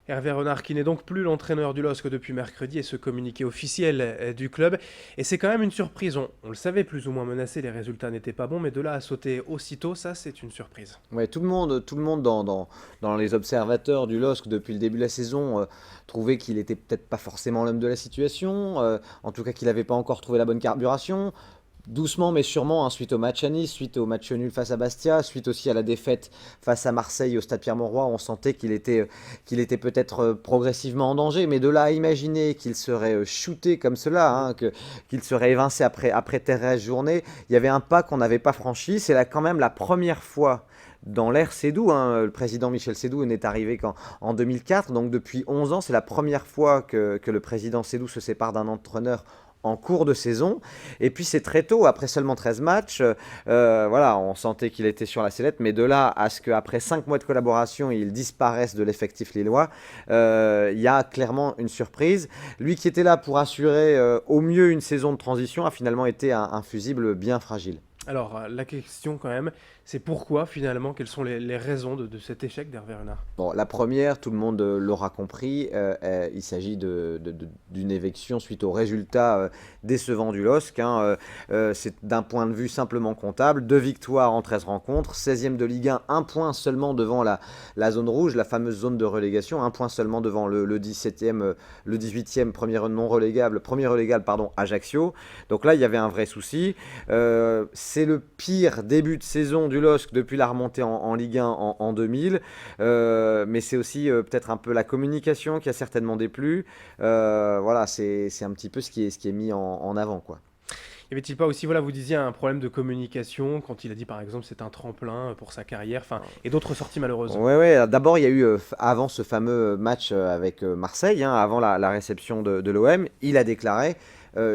Hervé Renard qui n'est donc plus l'entraîneur du LOSC depuis mercredi et ce communiqué officiel du club. Et c'est quand même une surprise, on le savait plus ou moins menacé, les résultats n'étaient pas bons, mais de là à sauter aussitôt, ça c'est une surprise. Ouais, tout le monde dans les observateurs du LOSC depuis le début de la saison trouvait qu'il était peut-être pas forcément l'homme de la situation, en tout cas qu'il n'avait pas encore trouvé la bonne carburation. Doucement mais sûrement, hein, suite au match à Nice, suite au match nul face à Bastia, suite aussi à la défaite face à Marseille au Stade Pierre-Mauroy, on sentait qu'il était peut-être progressivement en danger. Mais de là à imaginer qu'il serait shooté comme cela, hein, qu'il serait évincé après 13 journées, il y avait un pas qu'on n'avait pas franchi. C'est là quand même la première fois dans l'ère Sédou, hein. Le président Michel Sédou n'est arrivé qu'en 2004, donc depuis 11 ans, c'est la première fois que le président Sédou se sépare d'un entraîneur en cours de saison. Et puis c'est très tôt, après seulement 13 matchs, voilà, on sentait qu'il était sur la sellette, mais de là à ce qu'après 5 mois de collaboration, il disparaisse de l'effectif lillois, il y a clairement une surprise. Lui qui était là pour assurer au mieux une saison de transition a finalement été un fusible bien fragile. Alors la question quand même, c'est pourquoi finalement, quelles sont les raisons de cet échec d'Hervé Renard? Bon, la première, tout le monde l'aura compris, il s'agit d'une éviction suite au résultat décevant du LOSC, hein. C'est d'un point de vue simplement comptable, 2 victoires en 13 rencontres, 16e de Ligue 1, un point seulement devant la zone rouge, la fameuse zone de relégation, un point seulement devant le 17e, le 18e, premier relégable, pardon, Ajaccio. Donc là, il y avait un vrai souci. C'est le pire début de saison du LOSC depuis la remontée en Ligue 1 en 2000. Mais c'est aussi peut-être un peu la communication qui a certainement déplu. Voilà, c'est un petit peu ce qui est mis en avant, quoi. Y avait-il pas aussi, voilà, vous disiez un problème de communication quand il a dit par exemple c'est un tremplin pour sa carrière, enfin, et d'autres sorties malheureuses? Ouais, ouais. D'abord, il y a eu, avant ce fameux match avec Marseille, hein, avant la réception de l'OM, il a déclaré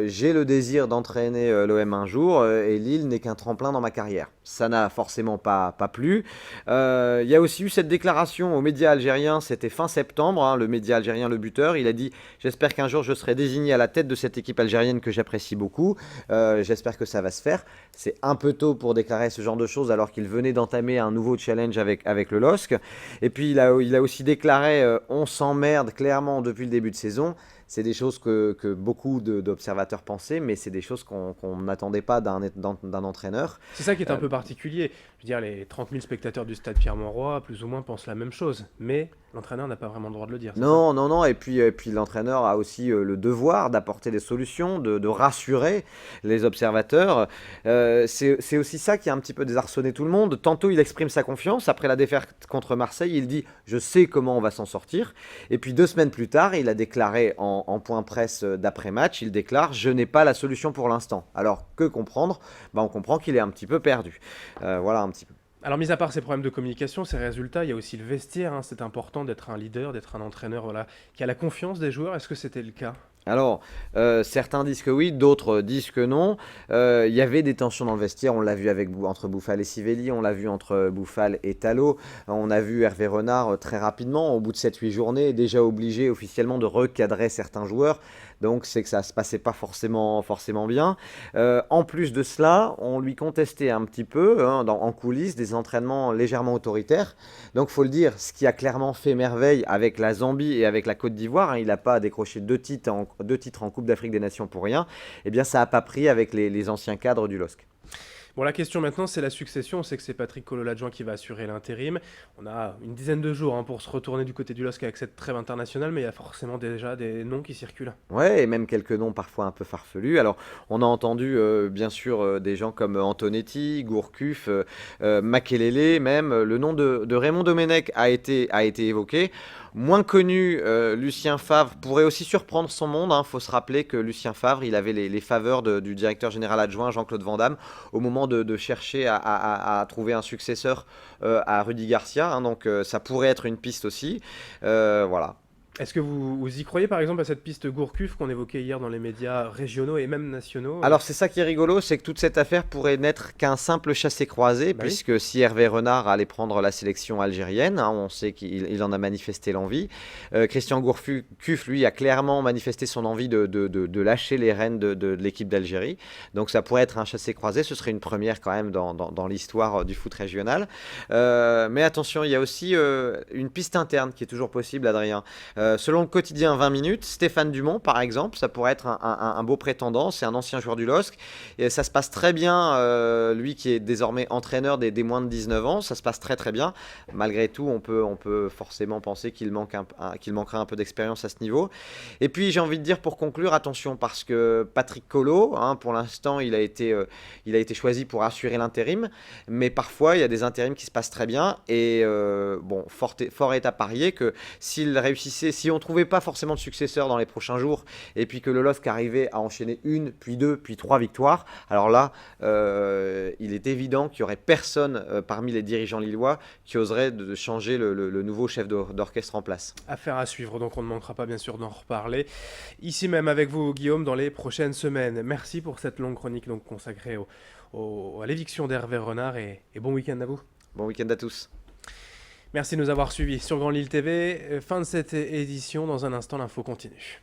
j'ai le désir d'entraîner l'OM un jour et Lille n'est qu'un tremplin dans ma carrière. Ça n'a forcément pas plu. Il y a aussi eu cette déclaration aux médias algériens, c'était fin septembre, hein, le média algérien Le Buteur. Il a dit j'espère qu'un jour je serai désigné à la tête de cette équipe algérienne que j'apprécie beaucoup. J'espère que ça va se faire. C'est un peu tôt pour déclarer ce genre de choses alors qu'il venait d'entamer un nouveau challenge avec le LOSC. Et puis il a aussi déclaré on s'emmerde clairement depuis le début de saison. C'est des choses que beaucoup d'observateurs pensaient, mais c'est des choses qu'on n'attendait pas d'un entraîneur. C'est ça qui est un Euh, peu particulier. Je veux dire, les 30 000 spectateurs du stade Pierre-Mauroy, plus ou moins, pensent la même chose. Mais l'entraîneur n'a pas vraiment le droit de le dire, c'est ça? Non, non, non. Et puis l'entraîneur a aussi le devoir d'apporter des solutions, de rassurer les observateurs. C'est aussi ça qui a un petit peu désarçonné tout le monde. Tantôt, il exprime sa confiance. Après la défaite contre Marseille, il dit je sais comment on va s'en sortir. Et puis 2 semaines plus tard, il a déclaré en point presse d'après-match il déclare je n'ai pas la solution pour l'instant. Alors que comprendre? On comprend qu'il est un petit peu perdu. Voilà un petit peu. Alors, mis à part ces problèmes de communication, ces résultats, il y a aussi le vestiaire, hein. C'est important d'être un leader, d'être un entraîneur, voilà, qui a la confiance des joueurs. Est-ce que c'était le cas? Alors, certains disent que oui, d'autres disent que non. Il y avait des tensions dans le vestiaire, on l'a vu entre Bouffal et Sivelli, on l'a vu entre Bouffal et Talot, on a vu Hervé Renard très rapidement, au bout de 7 8 journées, déjà obligé officiellement de recadrer certains joueurs. Donc c'est que ça se passait pas forcément bien. En plus de cela, on lui contestait un petit peu, hein, en coulisses des entraînements légèrement autoritaires. Donc faut le dire, ce qui a clairement fait merveille avec la Zambie et avec la Côte d'Ivoire, hein, il n'a pas décroché 2 titres en Coupe d'Afrique des Nations pour rien, eh bien ça n'a pas pris avec les anciens cadres du LOSC. Bon, la question maintenant, c'est la succession. On sait que c'est Patrick Collot, l'adjoint, qui va assurer l'intérim. On a une dizaine de jours, hein, pour se retourner du côté du LOSC avec cette trêve internationale, mais il y a forcément déjà des noms qui circulent. Ouais, et même quelques noms parfois un peu farfelus. Alors, on a entendu bien sûr des gens comme Antonetti, Gourcuff, Makelele, même le nom de Raymond Domenech a été évoqué. Moins connu, Lucien Favre pourrait aussi surprendre son monde. Il faut se rappeler que Lucien Favre, il avait les faveurs du directeur général adjoint Jean-Claude Van Damme au moment de chercher à trouver un successeur à Rudy Garcia, hein. Donc ça pourrait être une piste aussi. Voilà. Est-ce que vous y croyez par exemple à cette piste Gourcuff qu'on évoquait hier dans les médias régionaux et même nationaux? Alors c'est ça qui est rigolo, c'est que toute cette affaire pourrait n'être qu'un simple chassé-croisé, Bah oui. puisque si Hervé Renard allait prendre la sélection algérienne, hein, on sait qu'il en a manifesté l'envie. Christian Gourcuff, lui, a clairement manifesté son envie de lâcher les rênes de l'équipe d'Algérie. Donc ça pourrait être un chassé-croisé, ce serait une première quand même dans l'histoire du foot régional. Mais attention, il y a aussi une piste interne qui est toujours possible, Adrien. Selon le quotidien 20 minutes, Stéphane Dumont, par exemple, ça pourrait être un beau prétendant. C'est un ancien joueur du LOSC. Et ça se passe très bien, lui qui est désormais entraîneur des moins de 19 ans. Ça se passe très très bien. Malgré tout, on peut forcément penser qu'il manquera un peu d'expérience à ce niveau. Et puis, j'ai envie de dire pour conclure, attention, parce que Patrick Colo, hein, pour l'instant, il a été choisi pour assurer l'intérim. Mais parfois, il y a des intérims qui se passent très bien. Et bon, fort est à parier que s'il réussissait, si on ne trouvait pas forcément de successeur dans les prochains jours, et puis que le LOSC arrivait à enchaîner une, puis deux, puis trois victoires, alors là, il est évident qu'il n'y aurait personne parmi les dirigeants lillois qui oserait de changer le nouveau chef d'orchestre en place. Affaire à suivre, donc on ne manquera pas bien sûr d'en reparler. Ici même avec vous, Guillaume, dans les prochaines semaines. Merci pour cette longue chronique donc consacrée à l'éviction d'Hervé Renard et bon week-end à vous. Bon week-end à tous. Merci de nous avoir suivis sur Grand Lille TV. Fin de cette édition. Dans un instant, l'info continue.